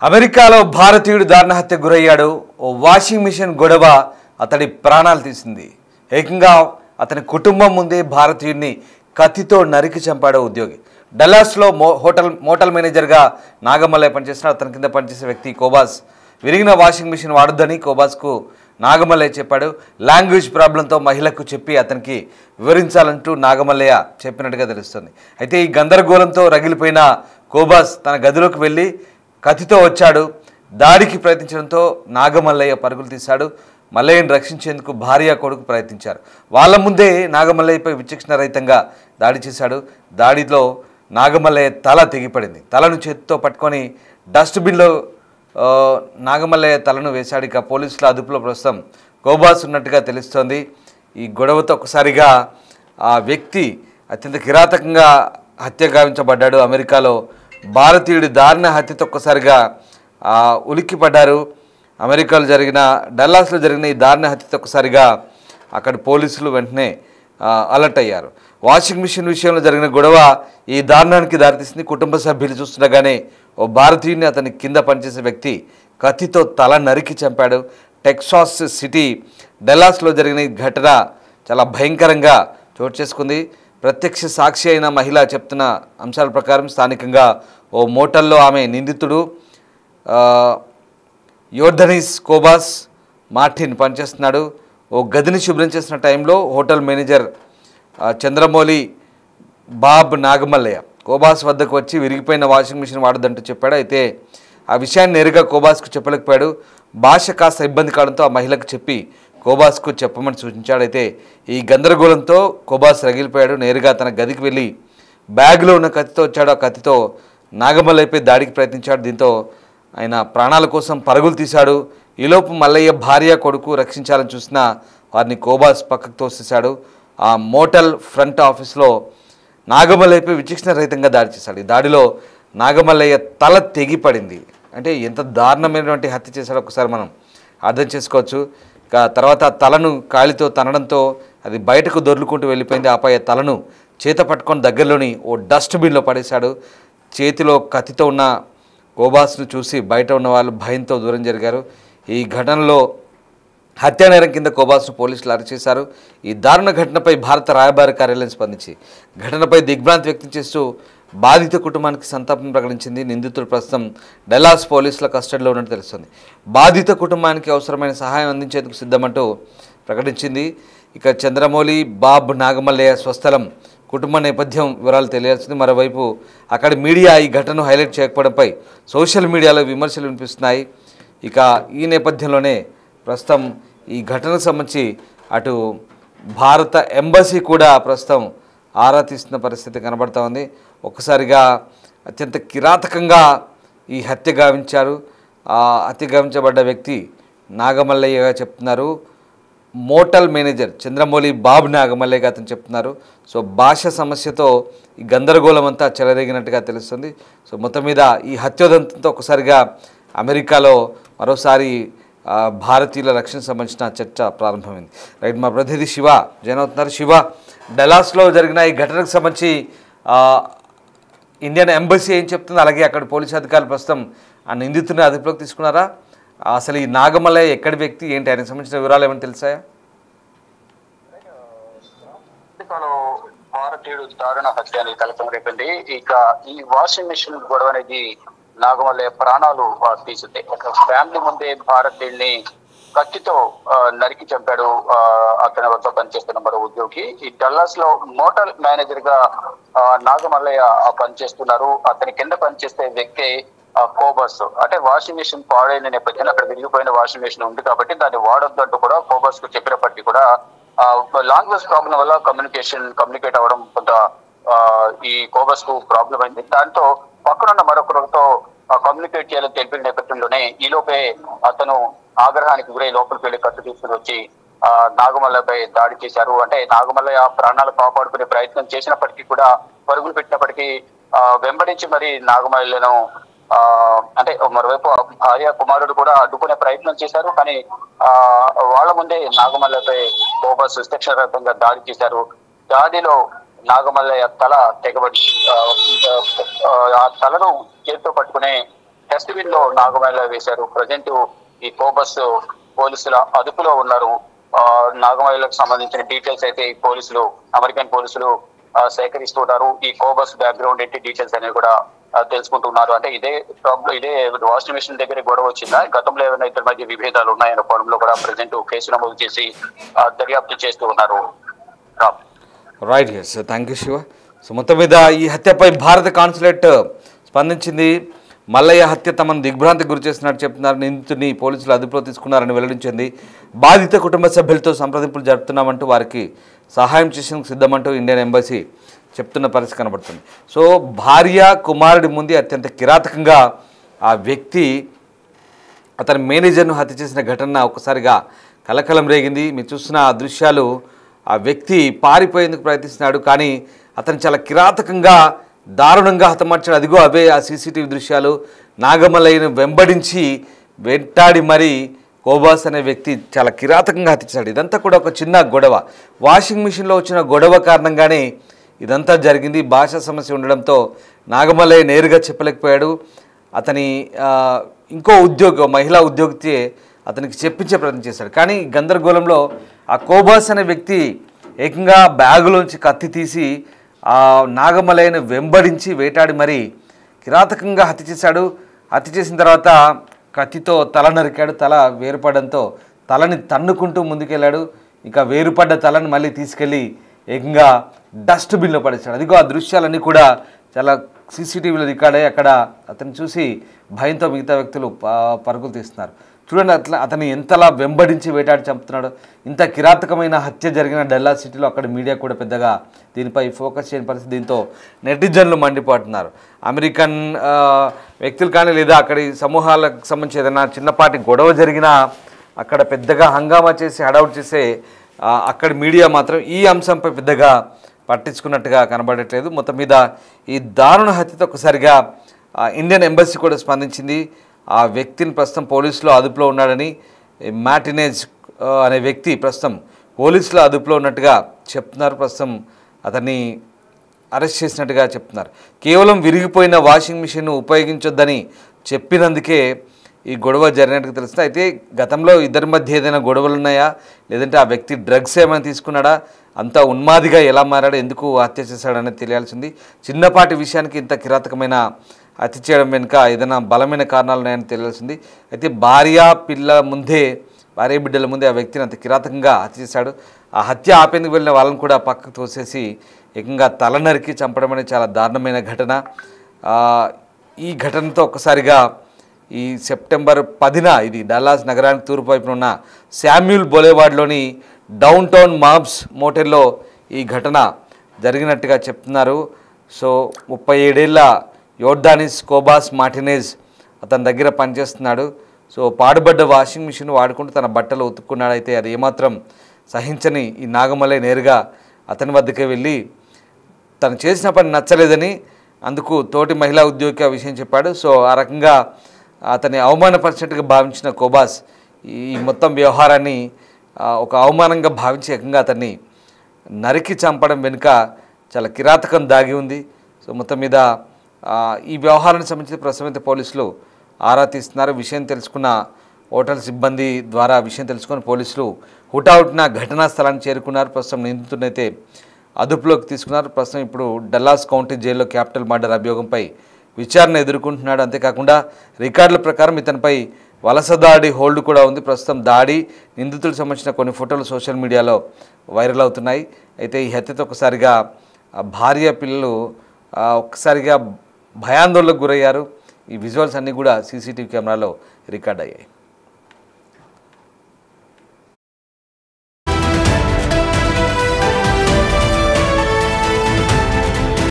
అమెరికాలో భారతీయుడు దారుణ హత్యకు గురయ్యాడు. ఓ వాషింగ్ మిషన్ గొడవ అతడి ప్రాణాలు తీసింది. ఏకంగా అతని కుటుంబం ముందే భారతీయుడిని కత్తితో నరికి చంపాడు ఉద్యోగి. డల్లాస్లో మోటల్ మేనేజర్గా నాగమల్లయ్య పనిచేస్తున్నాడు. అతని కింద పనిచేసే వ్యక్తి కోబాస్ విరిగిన వాషింగ్ మిషన్ వాడొద్దని కోబాస్కు నాగమల్లయ్య చెప్పాడు. లాంగ్వేజ్ ప్రాబ్లంతో మహిళకు చెప్పి అతనికి వివరించాలంటూ నాగమల్లయ్య చెప్పినట్టుగా తెలుస్తుంది. అయితే ఈ గందరగోళంతో రగిలిపోయిన కోబాస్ తన గదిలోకి వెళ్ళి కత్తితో వచ్చాడు. దాడికి ప్రయత్నించడంతో నాగమల్లయ్య పరుగులు తీశాడు. మల్లయ్యను రక్షించేందుకు భార్య కొడుకు ప్రయత్నించారు. వాళ్ళ ముందే నాగమల్లయ్యపై విచక్షణ రహితంగా దాడి చేశాడు. దాడిలో నాగమల్లయ్య తల తెగిపడింది. తలను చేతితో పట్టుకొని డస్ట్బిన్లో నాగమల్లయ్య తలను వేశాడు. ఇక పోలీసుల అదుపులో ప్రస్తుతం కోబాస్ ఉన్నట్టుగా తెలుస్తోంది. ఈ గొడవతో ఒకసారిగా ఆ వ్యక్తి అత్యంత కిరాతకంగా హత్య గావించబడ్డాడు. అమెరికాలో భారతీయుడి దారుణ హత్యతో ఒక్కసారిగా ఉలిక్కిపడ్డారు. అమెరికాలో జరిగిన డల్లాస్లో జరిగిన ఈ దారుణ హత్యతో ఒక్కసారిగా అక్కడ పోలీసులు వెంటనే అలర్ట్ అయ్యారు. వాషింగ్ మిషన్ విషయంలో జరిగిన గొడవ ఈ దారుణానికి దారితీసింది. కుటుంబ సభ్యులు చూస్తుండగానే ఓ భారతీయుడిని అతని కింద పనిచేసే వ్యక్తి కత్తితో తల నరికి చంపాడు. టెక్సాస్ సిటీ డల్లాస్లో జరిగిన ఈ ఘటన చాలా భయంకరంగా చోటు చేసుకుంది. ప్రత్యక్ష సాక్షి అయిన మహిళ చెప్తున్న అంశాల ప్రకారం స్థానికంగా ఓ మోటల్లో ఆమె నిందితుడు యోర్ధనీస్ కోబాస్ మార్టిన్ పనిచేస్తున్నాడు. ఓ గదిని శుభ్రం చేసిన టైంలో hotel manager Chandramouli Bob Nagamallaiah Cobos వద్దకు వచ్చి విరిగిపోయిన వాషింగ్ మిషన్ వాడొద్దంటూ చెప్పాడు. అయితే ఆ విషయాన్ని నేరుగా కోబాస్కు చెప్పలేకపోయాడు. భాష కాస్త ఇబ్బంది కావడంతో ఆ మహిళకు చెప్పి కోబాస్కు చెప్పమని సూచించాడు. అయితే ఈ గందరగోళంతో కోబాస్ రగిలిపోయాడు. నేరుగా తన గదికి వెళ్ళి బ్యాగ్లో ఉన్న కత్తితో వచ్చాడు. ఆ కత్తితో నాగమల్లయ్యపై దాడికి ప్రయత్నించాడు. దీంతో ఆయన ప్రాణాల కోసం పరుగులు తీశాడు. ఈలోపు మల్లయ్య భార్య కొడుకు రక్షించాలని చూసినా వారిని కోబాస్ పక్కకు తోసేశాడు. ఆ మోటల్ ఫ్రంట్ ఆఫీస్లో నాగమల్లయ్యపై విచక్షణ రహితంగా దాడి చేశాడు. ఈ దాడిలో నాగమల్లయ్య తల తెగిపడింది. అంటే ఎంత దారుణమైనటువంటి హత్య చేశాడో ఒకసారి మనం అర్థం చేసుకోవచ్చు. తర్వాత తలను కాలితో తనడంతో అది బయటకు దొర్లుకుంటూ వెళ్ళిపోయింది. ఆపై తలను చేత పట్టుకొని దగ్గరలోని ఓ డస్ట్బిన్లో పడేశాడు. చేతిలో కత్తితో ఉన్న కోబాస్ను చూసి బయట ఉన్న వాళ్ళు భయంతో దూరం జరిగారు. ఈ ఘటనలో హత్యానేరం కింద కోబాస్ను పోలీసులు అరెస్ట్ చేశారు. ఈ దారుణ ఘటనపై భారత రాయబార కార్యాలయం స్పందించి ఘటనపై దిగ్భ్రాంతి వ్యక్తం చేస్తూ బాధిత కుటుంబానికి సంతాపం ప్రకటించింది. నిందితుడు ప్రస్తుతం డల్లాస్ పోలీసుల కస్టడీలో ఉన్నట్టు తెలుస్తుంది. బాధిత కుటుంబానికి అవసరమైన సహాయం అందించేందుకు సిద్ధమంటూ ప్రకటించింది. ఇక చంద్రమౌళి బాబ్ నాగమల్లయ్య స్వస్థలం కుటుంబ నేపథ్యం వివరాలు తెలియాల్సింది. మరోవైపు అక్కడ మీడియా ఈ ఘటనను హైలైట్ చేయకపోవడంపై సోషల్ మీడియాలో విమర్శలు వినిపిస్తున్నాయి. ఇక ఈ నేపథ్యంలోనే ప్రస్తుతం ఈ ఘటనకు సంబంధించి అటు భారత ఎంబసీ కూడా ప్రస్తుతం ఆరా తీస్తున్న పరిస్థితి కనబడుతూ ఉంది. ఒక్కసారిగా అత్యంత కిరాతకంగా ఈ హత్య గావించారు. ఆ హత్య గావించబడ్డ వ్యక్తి నాగమల్లయ్యగా చెప్తున్నారు. మోటల్ మేనేజర్ చంద్రమౌళి బాబు నాగమల్లయ్యగా అతను చెప్తున్నారు. సో భాష సమస్యతో ఈ గందరగోళం అంతా చెలరేగినట్టుగా తెలుస్తుంది. సో మొత్తం మీద ఈ హత్యోదంతంతో ఒకసారిగా అమెరికాలో మరోసారి భారతీయుల రక్షణ సంబంధించిన చర్చ ప్రారంభమైంది. రైట్, మా ప్రతినిధి శివ జాయిన్ అవుతున్నారు. శివ, డల్లాస్లో జరిగిన ఈ ఘటనకు సంబంధించి ఇండియన్ ఎంబసీ ఏం చెప్తుంది, అలాగే అక్కడ పోలీసు అధికారులు ప్రస్తుతం ఆ నిందితుడిని అదుపులోకి తీసుకున్నారా? అసలు ఈ నాగమల్లయ్య ఎక్కడి వ్యక్తి, ఏంటి, ఆయనకు సంబంధించిన వివరాలు ఏమైనా తెలుసాయా? భారతీయుడు దారుణ హత్య అని కలకం రేపింది. ఇక ఈ వాషింగ్ మిషన్ గొడవ అనేది నాగమల్లయ్య ప్రాణాలు తీసింది. ఒక ఫ్యామిలీ ముందే భారతీయుడిని కత్తితో నరికి చంపాడు అతని వద్ద పనిచేస్తున్న మరో ఉద్యోగి. ఈ డల్లాస్ లో మోటల్ మేనేజర్ గా నాగమల్లయ్య పనిచేస్తున్నారు. అతని కింద పనిచేసే వ్యక్తి కోబాస్. అంటే వాషింగ్ మిషన్ పాడైన నేపథ్యంలో అక్కడ విరిగిపోయిన వాషింగ్ మిషన్ ఉంది కాబట్టి దాన్ని వాడొద్దంటూ కూడా కోబాస్ కు చెప్పినప్పటికీ కూడా లాంగ్వేజ్ ప్రాబ్లం వల్ల కమ్యూనికేట్ అవ్వడం కొంత ఈ కోబాస్ కు ప్రాబ్లం అయింది. దాంతో పక్కనున్న మరొకరితో కమ్యూనికేట్ చేయాలని తెలిపిన నేపథ్యంలోనే ఈలోపే అతను ఆగ్రహానికి గురై లోపలికి వెళ్లి కత్తి తీసుకుని వచ్చి నాగమల్లయ్యపై దాడి చేశారు. అంటే నాగమల్లయ్య ప్రాణాలు కాపాడుకునే ప్రయత్నం చేసినప్పటికీ కూడా పరుగులు పెట్టినప్పటికీ వెంబడించి మరి నాగమల్లయ్యను అంటే మరోవైపు భార్య కుమారుడు కూడా అడ్డుకునే ప్రయత్నం చేశారు. కానీ వాళ్ళ ముందే నాగమల్లయ్యపై కోబాస్ విచక్షణరహితంగా దాడి చేశారు. దాడిలో నాగమల్లయ్య తల తెగబడి ఆ తలను చేతితో పట్టుకునే డస్ట్బిన్ లో నాగమల్లె వేశారు. ప్రజెంట్ ఈ కోబస్ పోలీసుల అదుపులో ఉన్నారు. నాగమల్లెలకు సంబంధించిన డీటెయిల్స్ అయితే ఈ పోలీసులు, అమెరికన్ పోలీసులు సేకరిస్తున్నారు. ఈ కోబస్ బ్యాక్గ్రౌండ్ ఏంటి డీటెయిల్స్ అనేవి కూడా తెలుసుకుంటున్నారు. అంటే ఇదే వాషింగ్ మెషిన్ దగ్గర గొడవ వచ్చిందా, గతంలో ఏమైనా ఇద్దరి మధ్య విభేదాలు ఉన్నాయన్న కోణంలో కూడా ప్రజెంట్ కేసు నమోదు చేసి దర్యాప్తు చేస్తూ ఉన్నారు. Right, yes, thank you Shiva. So మొత్తం మీద ఈ హత్యపై భారత కాన్సులేట్ స్పందించింది. మల్లయ్య హత్య తమను దిగ్భ్రాంతికి గురి చేస్తున్నట్టు చెప్తున్నారు. నిందితుడిని పోలీసులు అదుపులో తీసుకున్నారని వెల్లడించింది. బాధిత కుటుంబ సభ్యులతో సంప్రదింపులు జరుపుతున్నామంటూ వారికి సహాయం చేసేందుకు సిద్ధమంటూ ఇండియన్ ఎంబసీ చెప్తున్న పరిస్థితి కనబడుతుంది. సో భార్య కుమారుడి ముందు అత్యంత కిరాతకంగా ఆ వ్యక్తి అతని మేనేజర్ను హత్య చేసిన ఘటన ఒకసారిగా కలకలం రేగింది. మీరు చూస్తున్న ఆ దృశ్యాలు, ఆ వ్యక్తి పారిపోయేందుకు ప్రయత్నిస్తున్నాడు, కానీ అతను చాలా కిరాతకంగా దారుణంగా హతమార్చాడు. అదిగో అవే ఆ సీసీటీవీ దృశ్యాలు. నాగమల్లయ్యను వెంటాడి మరీ కోబాస్ అనే వ్యక్తి చాలా కిరాతకంగా హత్య చేశాడు. ఇదంతా కూడా ఒక చిన్న గొడవ, వాషింగ్ మిషన్లో వచ్చిన గొడవ కారణంగానే ఇదంతా జరిగింది. భాషా సమస్య ఉండడంతో నాగమల్లయ్య నేరుగా చెప్పలేకపోయాడు. అతని ఇంకో మహిళా ఉద్యోగితే అతనికి చెప్పించే ప్రయత్నం చేశాడు. కానీ గందరగోళంలో ఆ కోబాస్ అనే వ్యక్తి ఏకంగా బ్యాగులోంచి కత్తి తీసి ఆ నాగమల్లయ్యను వెంబడించి వేటాడి మరీ కిరాతకంగా హత్య చేశాడు. హత్య చేసిన తర్వాత కత్తితో తల నరికాడు. తల వేరుపడడంతో తలని తన్నుకుంటూ ముందుకెళ్ళాడు. ఇంకా వేరుపడ్డ తలను మళ్ళీ తీసుకెళ్ళి ఏకంగా డస్ట్బిన్లో పడేశాడు. అదిగో ఆ దృశ్యాలన్నీ కూడా చాలా సీసీటీవీలో రికార్డ్ అయ్యి అక్కడ అతను చూసి భయంతో మిగతా వ్యక్తులు పరుగులు తీస్తున్నారు. చూడండి అతన్ని ఎంతలా వెంబడించి వేటాడి చంపుతున్నాడు. ఇంత కిరాతకమైన హత్య జరిగిన డల్లాస్ సిటీలో అక్కడ మీడియా కూడా పెద్దగా దీనిపై ఫోకస్ చేయని పరిస్థితి. దీంతో నెటిజన్లు మండిపోతున్నారు. అమెరికన్ వ్యక్తులు కానీ లేదా అక్కడి సమూహాలకు సంబంధించి ఏదైనా చిన్నపాటి గొడవ జరిగినా అక్కడ పెద్దగా హంగామా చేసి హడావుడి చేసే అక్కడి మీడియా మాత్రం ఈ అంశంపై పెద్దగా పట్టించుకున్నట్టుగా కనబడట్లేదు. మొత్తం మీద ఈ దారుణ హత్యతో ఒకసారిగా ఇండియన్ ఎంబసీ కూడా స్పందించింది. ఆ వ్యక్తిని ప్రస్తుతం పోలీసులో అదుపులో ఉన్నాడని, మార్టినేజ్ అనే వ్యక్తి ప్రస్తుతం పోలీసులో అదుపులో ఉన్నట్టుగా చెప్తున్నారు. ప్రస్తుతం అతన్ని అరెస్ట్ చేసినట్టుగా చెప్తున్నారు. కేవలం విరిగిపోయిన వాషింగ్ మిషన్ను ఉపయోగించొద్దని చెప్పినందుకే ఈ గొడవ జరిగినట్టుగా తెలుస్తుంది. అయితే గతంలో ఇద్దరి మధ్య ఏదైనా గొడవలు ఉన్నాయా, లేదంటే ఆ వ్యక్తి డ్రగ్స్ ఏమైనా తీసుకున్నాడా, అంతా ఉన్మాదిగా ఎలా మారాడో, ఎందుకు హత్య చేశాడనేది తెలియాల్సింది. చిన్నపాటి విషయానికి ఇంత కిరాతకమైన హత్య చేయడం వెనుక ఏదైనా బలమైన కారణాలు ఉన్నాయని తెలియాల్సింది. అయితే భార్య బిడ్డల ముందే ఆ వ్యక్తిని అంత కిరాతకంగా హత్య చేశాడు. ఆ హత్య ఆపేందుకు వెళ్ళిన వాళ్ళని కూడా పక్కకు తోసేసి ఏకంగా తల నరికి చంపడం అనేది చాలా దారుణమైన ఘటన. ఈ ఘటనతో ఒక్కసారిగా ఈ సెప్టెంబర్ 10న ఇది డల్లాస్ నగరానికి తూర్పు వైపున ఉన్న శామ్యూల్ బొలేవార్డ్లోని డౌన్ టౌన్ మాబ్స్ మోటెల్లో ఈ ఘటన జరిగినట్టుగా చెప్తున్నారు. సో 37 ఏళ్ల యోర్డానిస్ కోబాస్ మార్టినేజ్ అతని దగ్గర పనిచేస్తున్నాడు. సో పాడుబడ్డ వాషింగ్ మిషన్ వాడుకుంటూ తన బట్టలు ఉతుక్కున్నాడు. అయితే అది ఏమాత్రం సహించని ఈ నాగమల్లయ్య నేరుగా అతని వద్దకే వెళ్ళి తను చేసిన పని నచ్చలేదని అందుకు తోటి మహిళా ఉద్యోగికి ఆ విషయం చెప్పాడు. సో ఆ రకంగా అతన్ని అవమానపరిచినట్టుగా భావించిన కోబాస్ ఈ మొత్తం వ్యవహారాన్ని ఒక అవమానంగా భావించి ఏకంగా అతన్ని నరికి చంపడం వెనుక చాలా కిరాతకం దాగి ఉంది. సో మొత్తం మీద ఈ వ్యవహారానికి సంబంధించి ప్రస్తుతం పోలీసులు ఆరా తీస్తున్నారు. విషయం తెలుసుకున్న హోటల్ సిబ్బంది ద్వారా విషయం తెలుసుకుని పోలీసులు హుటాహుటిన ఘటనా స్థలానికి చేరుకున్నారు. ప్రస్తుతం నిందితుడినైతే అదుపులోకి తీసుకున్నారు. ప్రస్తుతం ఇప్పుడు డల్లాస్ కౌంటీ జైల్లో క్యాపిటల్ మర్డర్ అభియోగంపై విచారణ ఎదుర్కొంటున్నాడు. అంతేకాకుండా రికార్డుల ప్రకారం ఇతనిపై వలస దాడి హోల్డ్ కూడా ఉంది. ప్రస్తుతం దాడి నిందితులకు సంబంధించిన కొన్ని ఫోటోలు సోషల్ మీడియాలో వైరల్ అవుతున్నాయి. అయితే ఈ హత్యతో ఒకసారిగా భార్య పిల్లలు ఒక్కసారిగా భయాందోళనకు గురయ్యారు. ఈ విజువల్స్ అన్నీ కూడా సీసీటీవీ కెమెరాలో రికార్డ్ అయ్యాయి.